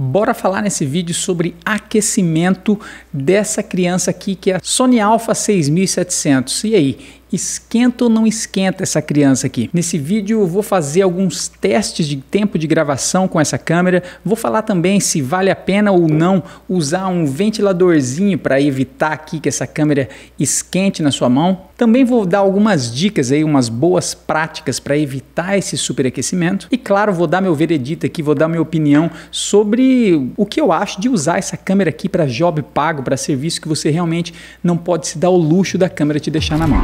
Bora falar nesse vídeo sobre aquecimento dessa criança aqui que é a Sony Alpha 6700. E aí? Esquenta ou não esquenta essa criança aqui? Nesse vídeo eu vou fazer alguns testes de tempo de gravação com essa câmera, vou falar também se vale a pena ou não usar um ventiladorzinho para evitar aqui que essa câmera esquente na sua mão. Também vou dar algumas dicas aí, umas boas práticas para evitar esse superaquecimento. E claro, vou dar meu veredito aqui, vou dar minha opinião sobre o que eu acho de usar essa câmera aqui para job pago, para serviço que você realmente não pode se dar o luxo da câmera te deixar na mão.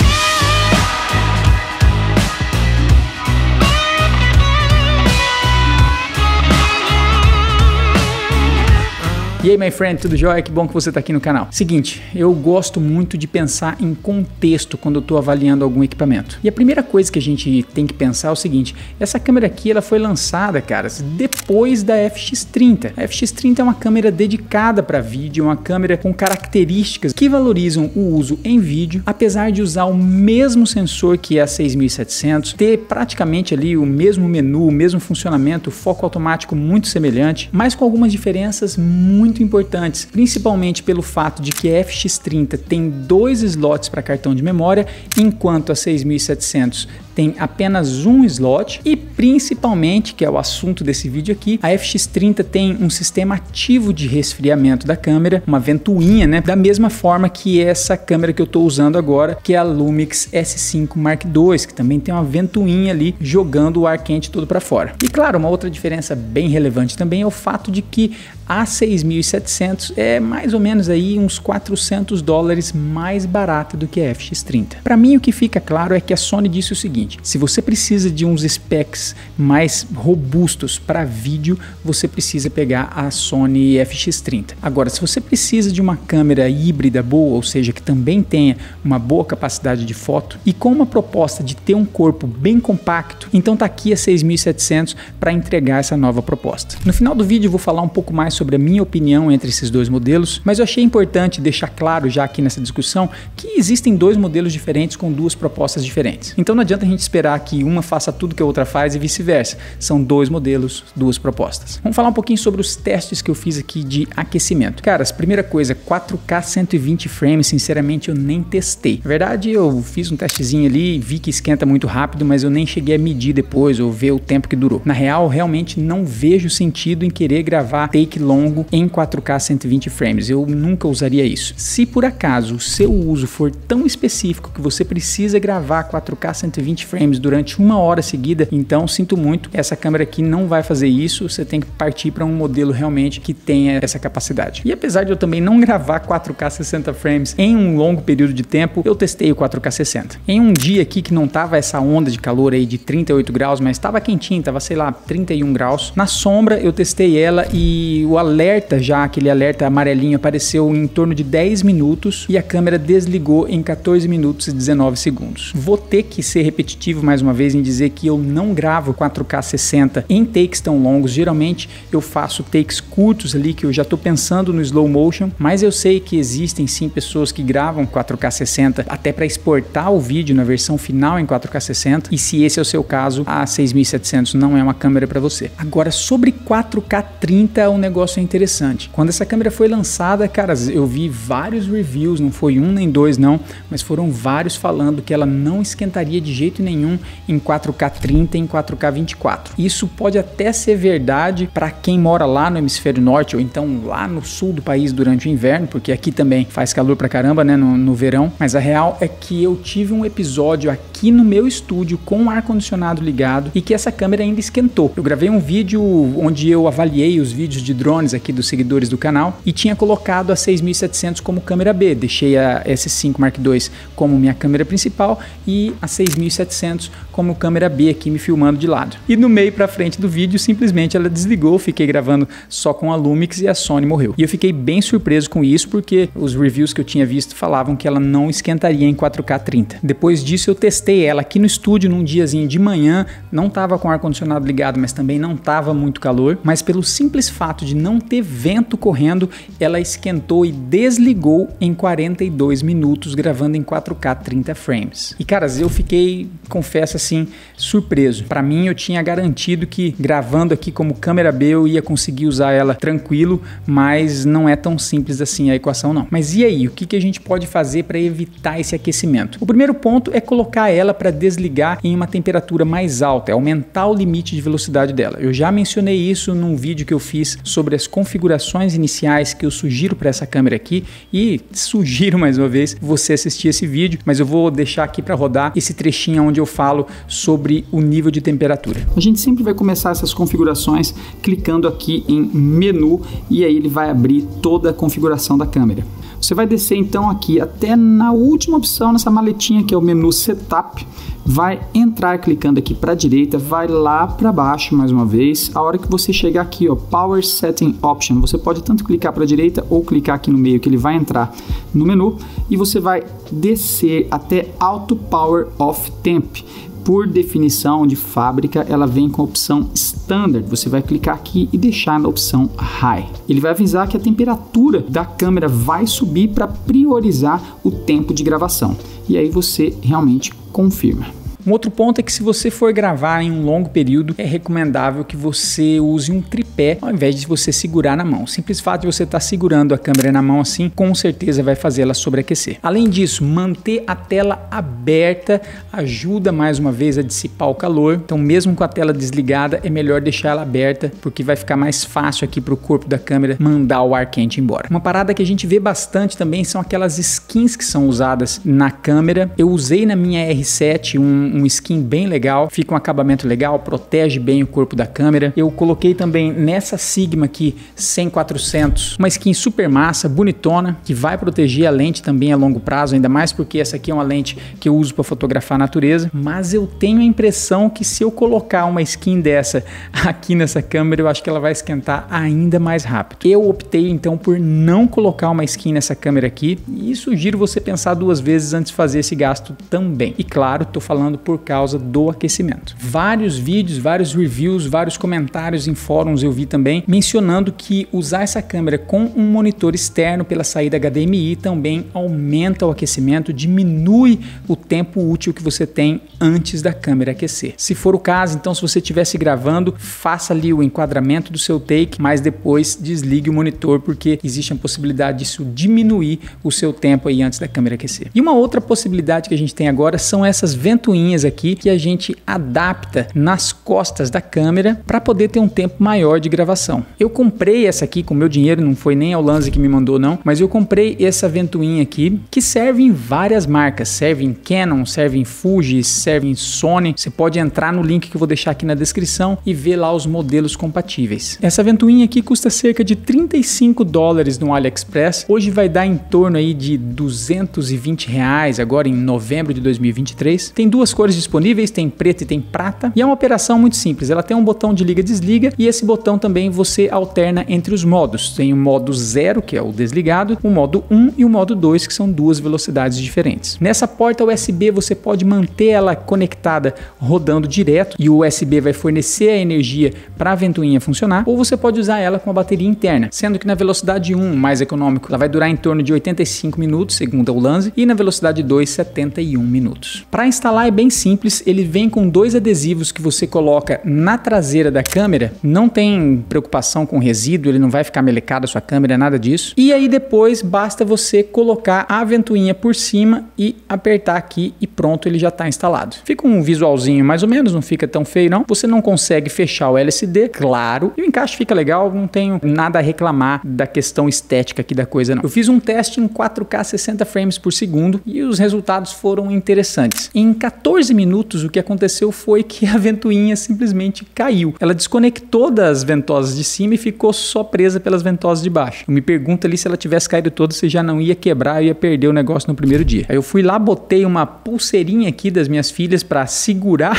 E aí, my friend, tudo jóia? Que bom que você está aqui no canal. Seguinte, eu gosto muito de pensar em contexto quando eu estou avaliando algum equipamento. E a primeira coisa que a gente tem que pensar é o seguinte, essa câmera aqui ela foi lançada, cara, depois da FX30. A FX30 é uma câmera dedicada para vídeo, uma câmera com características que valorizam o uso em vídeo, apesar de usar o mesmo sensor que é a 6700, ter praticamente ali o mesmo menu, o mesmo funcionamento, foco automático muito semelhante, mas com algumas diferenças muito importantes, principalmente pelo fato de que a FX30 tem 2 slots para cartão de memória, enquanto a 6700 tem apenas um slot e principalmente, que é o assunto desse vídeo aqui, a FX30 tem um sistema ativo de resfriamento da câmera, uma ventoinha, né? Da mesma forma que essa câmera que eu estou usando agora, que é a Lumix S5 Mark II, que também tem uma ventoinha ali jogando o ar quente todo para fora. E claro, uma outra diferença bem relevante também é o fato de que a 6700 é mais ou menos aí uns $400 mais barata do que a FX30. Para mim o que fica claro é que a Sony disse o seguinte: se você precisa de uns specs mais robustos para vídeo, você precisa pegar a Sony FX30. Agora, se você precisa de uma câmera híbrida boa, ou seja, que também tenha uma boa capacidade de foto e com uma proposta de ter um corpo bem compacto, então tá aqui a 6700 para entregar essa nova proposta. No final do vídeo eu vou falar um pouco mais sobre a minha opinião entre esses dois modelos, mas eu achei importante deixar claro já aqui nessa discussão que existem dois modelos diferentes com duas propostas diferentes. Então não adianta a gente esperar que uma faça tudo que a outra faz e vice-versa. São dois modelos, duas propostas. Vamos falar um pouquinho sobre os testes que eu fiz aqui de aquecimento. Cara, a primeira coisa, 4K 120 frames, sinceramente eu nem testei. Na verdade, eu fiz um testezinho ali, vi que esquenta muito rápido, mas eu nem cheguei a medir depois ou ver o tempo que durou. Na real, realmente não vejo sentido em querer gravar take longo em 4K 120 frames. Eu nunca usaria isso. Se por acaso o seu uso for tão específico que você precisa gravar 4K 120 frames durante 1 hora seguida, então sinto muito, essa câmera aqui não vai fazer isso, você tem que partir para um modelo realmente que tenha essa capacidade. E apesar de eu também não gravar 4K 60 frames em um longo período de tempo, eu testei o 4K 60. Em um dia aqui que não tava essa onda de calor aí de 38 graus, mas tava quentinho, tava sei lá, 31 graus, na sombra eu testei ela e o alerta já, aquele alerta amarelinho apareceu em torno de 10 minutos e a câmera desligou em 14 minutos e 19 segundos. Vou ter que ser repetitivo mais uma vez em dizer que eu não gravo 4K 60 em takes tão longos. Geralmente eu faço takes curtos ali que eu já estou pensando no slow motion, mas eu sei que existem sim pessoas que gravam 4K 60 até para exportar o vídeo na versão final em 4K 60, e se esse é o seu caso, a 6700 não é uma câmera para você. Agora, sobre 4K 30, o negócio é interessante. Quando essa câmera foi lançada, cara, eu vi vários reviews, não foi um nem dois não, mas foram vários falando que ela não esquentaria de jeito nenhum em 4K 30 e em 4K 24. Isso pode até ser verdade para quem mora lá no hemisfério norte ou então lá no sul do país durante o inverno, porque aqui também faz calor pra caramba, né, no verão, mas a real é que eu tive um episódio aqui no meu estúdio com o ar-condicionado ligado e que essa câmera ainda esquentou. Eu gravei um vídeo onde eu avaliei os vídeos de drones aqui dos seguidores do canal e tinha colocado a 6700 como câmera B, deixei a S5 Mark II como minha câmera principal e a 6700 como câmera B aqui me filmando de lado. E no meio pra frente do vídeo simplesmente ela desligou, fiquei gravando só com a Lumix e a Sony morreu. E eu fiquei bem surpreso com isso porque os reviews que eu tinha visto falavam que ela não esquentaria em 4K 30. Depois disso eu testei ela aqui no estúdio num diazinho de manhã, não tava com o ar-condicionado ligado, mas também não tava muito calor, mas pelo simples fato de não ter vento vento correndo, ela esquentou e desligou em 42 minutos, gravando em 4K 30 frames. E caras, eu fiquei, confesso assim, surpreso. Para mim, eu tinha garantido que gravando aqui como câmera B eu ia conseguir usar ela tranquilo, mas não é tão simples assim a equação não. Mas e aí, o que a gente pode fazer para evitar esse aquecimento? O primeiro ponto é colocar ela para desligar em uma temperatura mais alta, é aumentar o limite de velocidade dela. Eu já mencionei isso num vídeo que eu fiz sobre as configurações iniciais que eu sugiro para essa câmera aqui e sugiro mais uma vez você assistir esse vídeo, mas eu vou deixar aqui para rodar esse trechinho onde eu falo sobre o nível de temperatura. A gente sempre vai começar essas configurações clicando aqui em menu e aí ele vai abrir toda a configuração da câmera. Você vai descer então aqui até na última opção, nessa maletinha que é o menu Setup, vai entrar clicando aqui para a direita, vai lá para baixo mais uma vez. A hora que você chegar aqui, ó, Power Setting Option, você pode tanto clicar para a direita ou clicar aqui no meio que ele vai entrar no menu e você vai descer até Auto Power Off Temp. Por definição de fábrica, ela vem com a opção Standard. Você vai clicar aqui e deixar na opção High. Ele vai avisar que a temperatura da câmera vai subir para priorizar o tempo de gravação. E aí você realmente confirma. Um outro ponto é que se você for gravar em um longo período, é recomendável que você use um tripé ao invés de você segurar na mão. O simples fato de você estar segurando a câmera na mão assim, com certeza vai fazer ela sobreaquecer. Além disso, manter a tela aberta ajuda mais uma vez a dissipar o calor. Então mesmo com a tela desligada, é melhor deixar ela aberta, porque vai ficar mais fácil aqui para o corpo da câmera mandar o ar quente embora. Uma parada que a gente vê bastante também são aquelas skins que são usadas na câmera. Eu usei na minha R7 um skin bem legal, fica um acabamento legal, protege bem o corpo da câmera. Eu coloquei também nessa Sigma aqui 100-400, uma skin super massa, bonitona, que vai proteger a lente também a longo prazo, ainda mais porque essa aqui é uma lente que eu uso para fotografar a natureza. Mas eu tenho a impressão que se eu colocar uma skin dessa aqui nessa câmera, eu acho que ela vai esquentar ainda mais rápido. Eu optei então por não colocar uma skin nessa câmera aqui e sugiro você pensar duas vezes antes de fazer esse gasto também. E claro, tô falando por causa do aquecimento. Vários vídeos, vários reviews, vários comentários em fóruns eu vi também mencionando que usar essa câmera com um monitor externo pela saída HDMI também aumenta o aquecimento, diminui o tempo útil que você tem antes da câmera aquecer. Se for o caso, então se você estivesse gravando, faça ali o enquadramento do seu take, mas depois desligue o monitor, porque existe a possibilidade disso diminuir o seu tempo aí antes da câmera aquecer. E uma outra possibilidade que a gente tem agora são essas ventoinhas aqui que a gente adapta nas costas da câmera para poder ter um tempo maior de gravação. Eu comprei essa aqui com meu dinheiro, não foi nem a Ulanzi que me mandou não, mas eu comprei essa ventoinha aqui que serve em várias marcas, serve em Canon, serve em Fuji, serve em Sony. Você pode entrar no link que eu vou deixar aqui na descrição e ver lá os modelos compatíveis. Essa ventoinha aqui custa cerca de $35 no AliExpress, hoje vai dar em torno aí de R$220 agora em novembro de 2023. Tem duas cores disponíveis, tem preto e tem prata, e é uma operação muito simples. Ela tem um botão de liga e desliga, e esse botão também você alterna entre os modos. Tem o modo 0, que é o desligado, o modo 1 e o modo 2, que são duas velocidades diferentes. Nessa porta USB você pode manter ela conectada rodando direto, e o USB vai fornecer a energia para a ventoinha funcionar, ou você pode usar ela com a bateria interna, sendo que na velocidade 1, mais econômico, ela vai durar em torno de 85 minutos, segundo a Ulanzi, e na velocidade 2, 71 minutos. Para instalar é bem simples, ele vem com dois adesivos que você coloca na traseira da câmera, não tem preocupação com resíduo, ele não vai ficar melecado a sua câmera, nada disso. E aí depois basta você colocar a ventoinha por cima e apertar aqui e pronto, ele já está instalado. Fica um visualzinho mais ou menos, não fica tão feio não. Você não consegue fechar o LCD, claro, e o encaixe fica legal, não tenho nada a reclamar da questão estética aqui da coisa não. Eu fiz um teste em 4K 60 frames por segundo e os resultados foram interessantes. Em 14 minutos o que aconteceu foi que a ventoinha simplesmente caiu. Ela desconectou das ventosas de cima e ficou só presa pelas ventosas de baixo. Eu me pergunto ali se ela tivesse caído toda, você já não ia quebrar, ia perder o negócio no primeiro dia. Aí eu fui lá, botei uma pulseirinha aqui das minhas filhas para segurar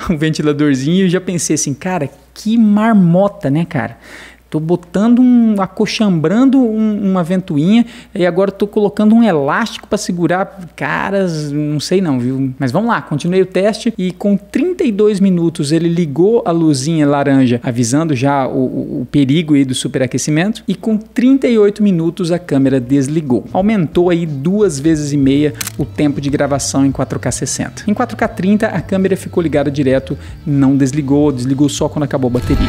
o ventiladorzinho e já pensei assim, cara, que marmota, né, cara? Tô botando acochambrando uma ventoinha e agora tô colocando um elástico para segurar. Caras, não sei não, viu? Mas vamos lá, continuei o teste e com 32 minutos ele ligou a luzinha laranja, avisando já o perigo aí do superaquecimento, e com 38 minutos a câmera desligou. Aumentou aí 2,5 vezes o tempo de gravação em 4K 60. Em 4K 30 a câmera ficou ligada direto, não desligou só quando acabou a bateria.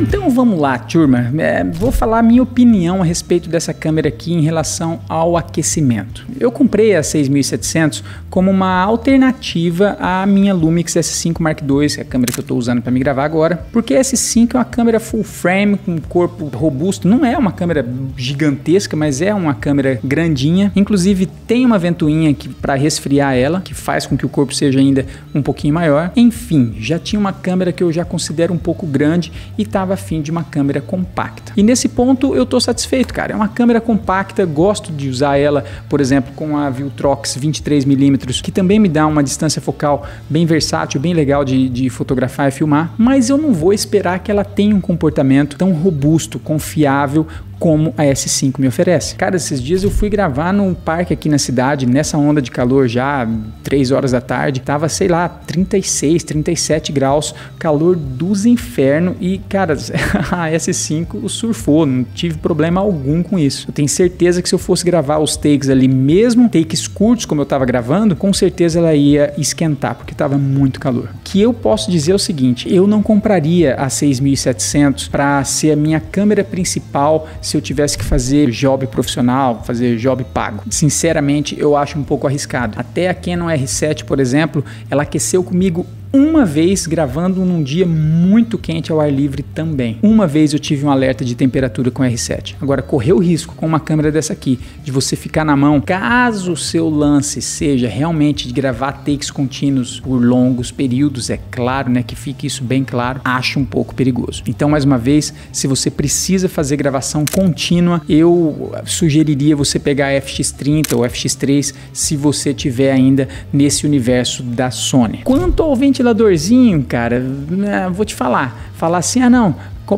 Então vamos lá, turma. Vou falar a minha opinião a respeito dessa câmera aqui em relação ao aquecimento. Eu comprei a 6700 como uma alternativa à minha Lumix S5 Mark II, que é a câmera que eu estou usando para me gravar agora, porque a S5 é uma câmera full frame com corpo robusto. Não é uma câmera gigantesca, mas é uma câmera grandinha. Inclusive tem uma ventoinha para resfriar ela, que faz com que o corpo seja ainda um pouquinho maior. Enfim, já tinha uma câmera que eu já considero um pouco grande e estava afim de uma câmera compacta. E nesse ponto eu tô satisfeito, cara. É uma câmera compacta, gosto de usar ela, por exemplo, com a Viltrox 23mm, que também me dá uma distância focal bem versátil, bem legal de fotografar e filmar, mas eu não vou esperar que ela tenha um comportamento tão robusto, confiável, como a S5 me oferece. Cara, esses dias eu fui gravar num parque aqui na cidade, nessa onda de calor já, 3 horas da tarde, tava, sei lá, 36, 37 graus, calor dos infernos e, cara, a S5 surfou, não tive problema algum com isso. Eu tenho certeza que se eu fosse gravar os takes ali, mesmo takes curtos como eu tava gravando, com certeza ela ia esquentar, porque tava muito calor. O que eu posso dizer é o seguinte, eu não compraria a 6700 para ser a minha câmera principal se eu tivesse que fazer job profissional, fazer job pago. Sinceramente, eu acho um pouco arriscado. Até a Canon R7, por exemplo, ela aqueceu comigo uma vez gravando num dia muito quente ao ar livre também. Uma vez eu tive um alerta de temperatura com R7. Agora, correr o risco com uma câmera dessa aqui, de você ficar na mão, caso o seu lance seja realmente de gravar takes contínuos por longos períodos, é claro, né, que fique isso bem claro, acho um pouco perigoso. Então, mais uma vez, se você precisa fazer gravação contínua, eu sugeriria você pegar a FX30 ou FX3 se você tiver ainda nesse universo da Sony. Quanto ao ventiladorzinho, cara, vou te falar assim, não,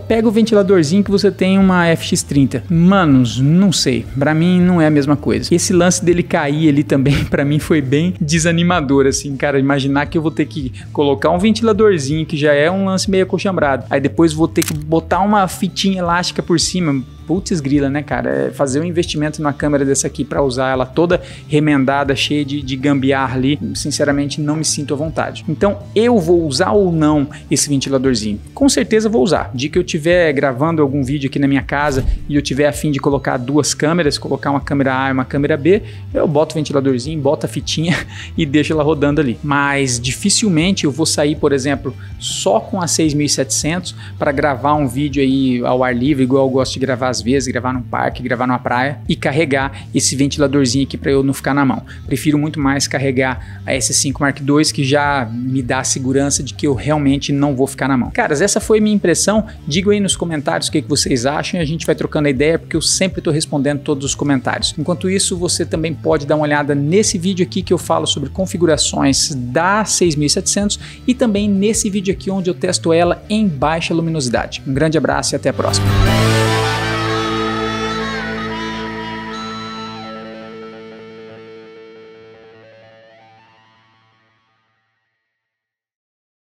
pega o ventiladorzinho que você tem uma FX30. Manos, não sei, pra mim não é a mesma coisa. Esse lance dele cair ali também, pra mim foi bem desanimador, assim, cara, imaginar que eu vou ter que colocar um ventiladorzinho, que já é um lance meio acochambrado, aí depois vou ter que botar uma fitinha elástica por cima. Putz grila, né, cara? Fazer um investimento numa câmera dessa aqui pra usar ela toda remendada, cheia de gambiarra ali, sinceramente não me sinto à vontade. Então, eu vou usar ou não esse ventiladorzinho? Com certeza vou usar. De que eu estiver gravando algum vídeo aqui na minha casa e eu tiver a fim de colocar duas câmeras, colocar uma câmera A e uma câmera B, eu boto o ventiladorzinho, boto a fitinha e deixo ela rodando ali. Mas dificilmente eu vou sair, por exemplo, só com a 6700 para gravar um vídeo aí ao ar livre, igual eu gosto de gravar às vezes, gravar num parque, gravar numa praia e carregar esse ventiladorzinho aqui para eu não ficar na mão. Prefiro muito mais carregar a S5 Mark II, que já me dá a segurança de que eu realmente não vou ficar na mão. Caras, essa foi minha impressão. Digam aí nos comentários o que vocês acham e a gente vai trocando a ideia, porque eu sempre estou respondendo todos os comentários. Enquanto isso, você também pode dar uma olhada nesse vídeo aqui que eu falo sobre configurações da 6700 e também nesse vídeo aqui onde eu testo ela em baixa luminosidade. Um grande abraço e até a próxima.